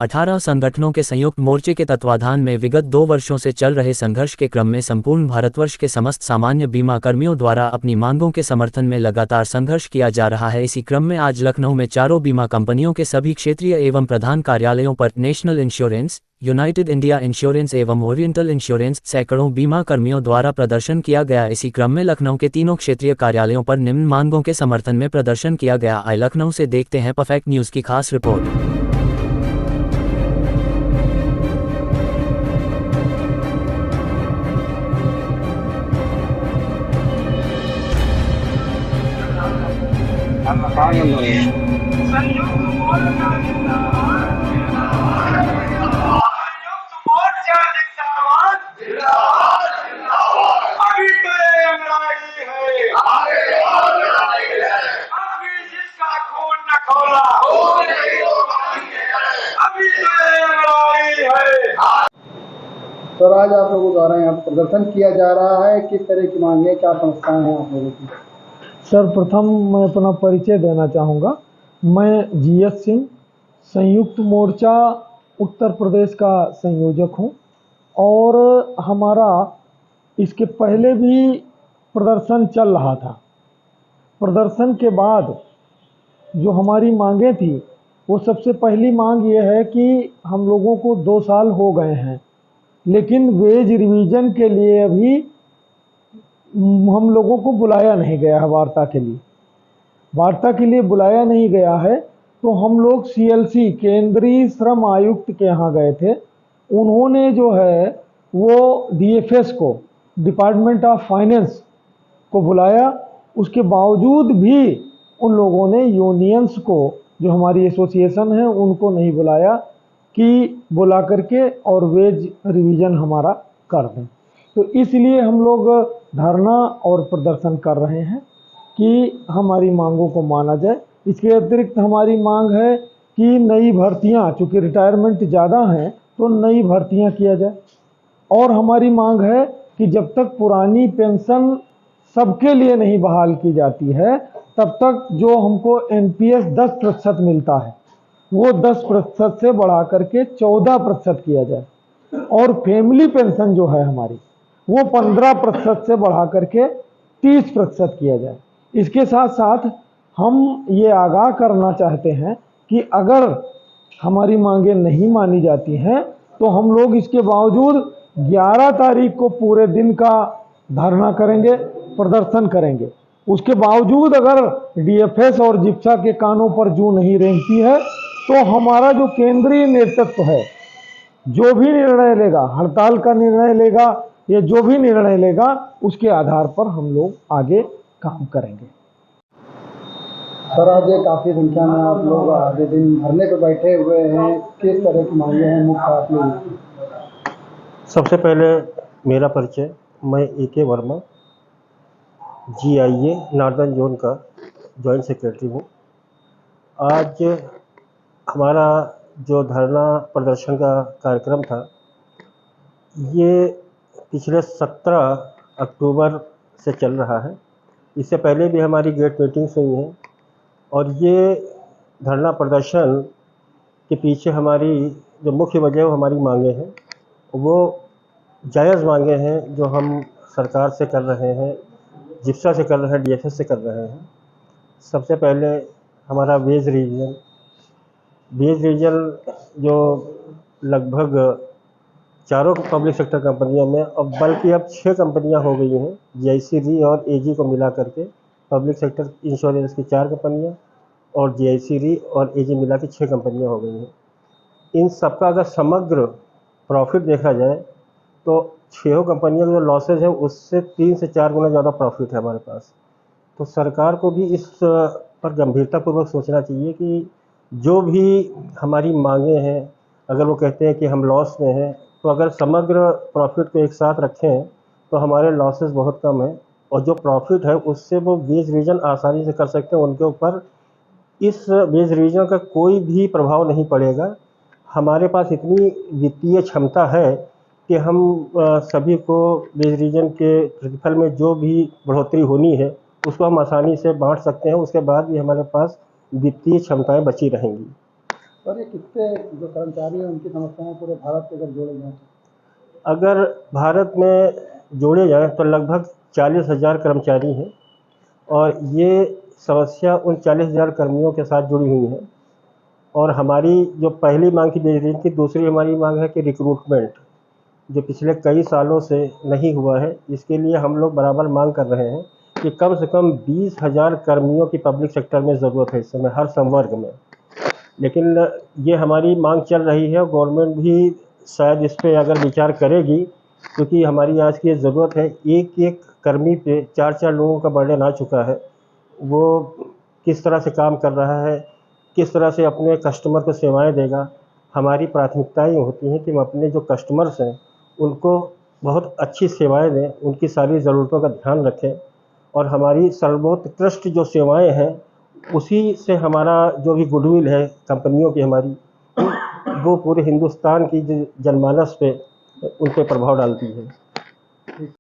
18 संगठनों के संयुक्त मोर्चे के तत्वाधान में विगत 2 वर्षों से चल रहे संघर्ष के क्रम में संपूर्ण भारतवर्ष के समस्त सामान्य बीमा कर्मियों द्वारा अपनी मांगों के समर्थन में लगातार संघर्ष किया जा रहा है। इसी क्रम में आज लखनऊ में चारों बीमा कंपनियों के सभी क्षेत्रीय एवं प्रधान कार्यालयों पर national insurance, United India insurance एवं ओरिएंटल इंश्योरेंस सैकड़ों बीमा कर्मियों द्वारा प्रदर्शन किया गया। इसी क्रम में लखनऊ के तीनों क्षेत्रीय कार्यालयों पर निम्न मांगों के समर्थन में प्रदर्शन किया गया। आई लखनऊ से देखते हैं परफेक्ट न्यूज़ की खास रिपोर्ट। सर, आज आप लोगों द्वारा यहाँ प्रदर्शन किया जा रहा है, किस तरह की मांगे, क्या समस्याएं हैं आप लोगों की? सर, प्रथम मैं अपना परिचय देना चाहूँगा। मैं जीएस सिंह, संयुक्त मोर्चा उत्तर प्रदेश का संयोजक हूँ और हमारा इसके पहले भी प्रदर्शन चल रहा था। प्रदर्शन के बाद जो हमारी मांगें थी, वो सबसे पहली मांग ये है कि हम लोगों को 2 साल हो गए हैं, लेकिन वेज रिवीजन के लिए अभी हम लोगों को बुलाया नहीं गया है। वार्ता के लिए बुलाया नहीं गया है, तो हम लोग सीएलसी केंद्रीय श्रम आयुक्त के यहाँ गए थे। उन्होंने जो है वो डीएफएस को, डिपार्टमेंट ऑफ फाइनेंस को बुलाया। उसके बावजूद भी उन लोगों ने यूनियंस को, जो हमारी एसोसिएशन है, उनको नहीं बुलाया कि बुला करके और वेज रिवीजन हमारा कर दें। तो इसलिए हम लोग धरना और प्रदर्शन कर रहे हैं कि हमारी मांगों को माना जाए। इसके अतिरिक्त हमारी मांग है कि नई भर्तियां, चूँकि रिटायरमेंट ज़्यादा हैं, तो नई भर्तियां किया जाए। और हमारी मांग है कि जब तक पुरानी पेंशन सबके लिए नहीं बहाल की जाती है, तब तक जो हमको एनपीएस 10% मिलता है, वो 10% से बढ़ा करके 14% किया जाए। और फैमिली पेंशन जो है हमारी, वो 15% से बढ़ा करके 30% किया जाए। इसके साथ साथ हम ये आगाह करना चाहते हैं कि अगर हमारी मांगें नहीं मानी जाती हैं, तो हम लोग इसके बावजूद 11 तारीख को पूरे दिन का धरना करेंगे, प्रदर्शन करेंगे। उसके बावजूद अगर डीएफएस और जिप्सा के कानों पर जूं नहीं रेंगती है, तो हमारा जो केंद्रीय नेतृत्व है, जो भी निर्णय लेगा, हड़ताल का निर्णय लेगा या जो भी निर्णय लेगा, उसके आधार पर हम लोग आगे काम करेंगे। सर, आज ये काफ़ी संख्या में आप लोग आधे दिन धरने पर बैठे हुए हैं, किस तरह की मांगे हैं मुख्य आप लोगों की? सबसे पहले मेरा परिचय, मैं A K. Verma, GIA northern zone का जॉइंट सेक्रेटरी हूँ। आज हमारा जो धरना प्रदर्शन का कार्यक्रम था, ये पिछले 17 अक्टूबर से चल रहा है। इससे पहले भी हमारी गेट मीटिंग्स हुई हैं और ये धरना प्रदर्शन के पीछे हमारी जो मुख्य वजह वो हमारी मांगे हैं, वो जायज़ मांगे हैं जो हम सरकार से कर रहे हैं, जिप्सा से कर रहे हैं, डीएफएस से कर रहे हैं। सबसे पहले हमारा वेज रिवीजन जो लगभग चारों पब्लिक सेक्टर कंपनियों में, अब बल्कि अब 6 कंपनियां हो गई हैं, जीआईसी री और एजी को मिला करके पब्लिक सेक्टर इंश्योरेंस की 4 कंपनियां और जीआईसी री और एजी मिला के 6 कंपनियां हो गई हैं। इन सबका अगर समग्र प्रॉफिट देखा जाए तो 6 कंपनियों के जो लॉसेज है, उससे 3 से 4 गुना ज़्यादा प्रॉफिट है हमारे पास। तो सरकार को भी इस पर गंभीरतापूर्वक सोचना चाहिए कि जो भी हमारी मांगे हैं, अगर वो कहते हैं कि हम लॉस में हैं, तो अगर समग्र प्रॉफिट को एक साथ रखें तो हमारे लॉसेस बहुत कम हैं और जो प्रॉफिट है उससे वो वेज रिवीजन आसानी से कर सकते हैं। उनके ऊपर इस वेज रिवीजन का कोई भी प्रभाव नहीं पड़ेगा। हमारे पास इतनी वित्तीय क्षमता है कि हम सभी को वेज रिवीजन के प्रतिफल में जो भी बढ़ोतरी होनी है उसको हम आसानी से बांट सकते हैं। उसके बाद भी हमारे पास वित्तीय क्षमताएं बची रहेंगी। सर ये कितने जो कर्मचारी हैं उनकी समस्याएं पूरे भारत के अगर जोड़े जाएँ तो? अगर भारत में जोड़े जाएँ तो लगभग 40,000 कर्मचारी हैं और ये समस्या उन 40,000 कर्मियों के साथ जुड़ी हुई है। और हमारी जो पहली मांग थी बेरोजगारी की, दूसरी हमारी मांग है कि रिक्रूटमेंट जो पिछले कई सालों से नहीं हुआ है, इसके लिए हम लोग बराबर मांग कर रहे हैं कि कम से कम 20,000 कर्मियों की पब्लिक सेक्टर में ज़रूरत है इस समय हर संवर्ग में। लेकिन ये हमारी मांग चल रही है और गवर्नमेंट भी शायद इस पे अगर विचार करेगी, क्योंकि हमारी आज की ये ज़रूरत है। एक कर्मी पे 4-4 लोगों का बर्डन आ चुका है। वो किस तरह से काम कर रहा है, किस तरह से अपने कस्टमर को सेवाएं देगा। हमारी प्राथमिकताएं होती हैं कि हम अपने जो कस्टमर्स हैं उनको बहुत अच्छी सेवाएं दें, उनकी सारी ज़रूरतों का ध्यान रखें और हमारी सर्वोत्कृष्ट जो सेवाएं हैं उसी से हमारा जो भी गुडविल है कंपनियों की हमारी, वो पूरे हिंदुस्तान की जो जनमानस पे उन पे प्रभाव डालती है।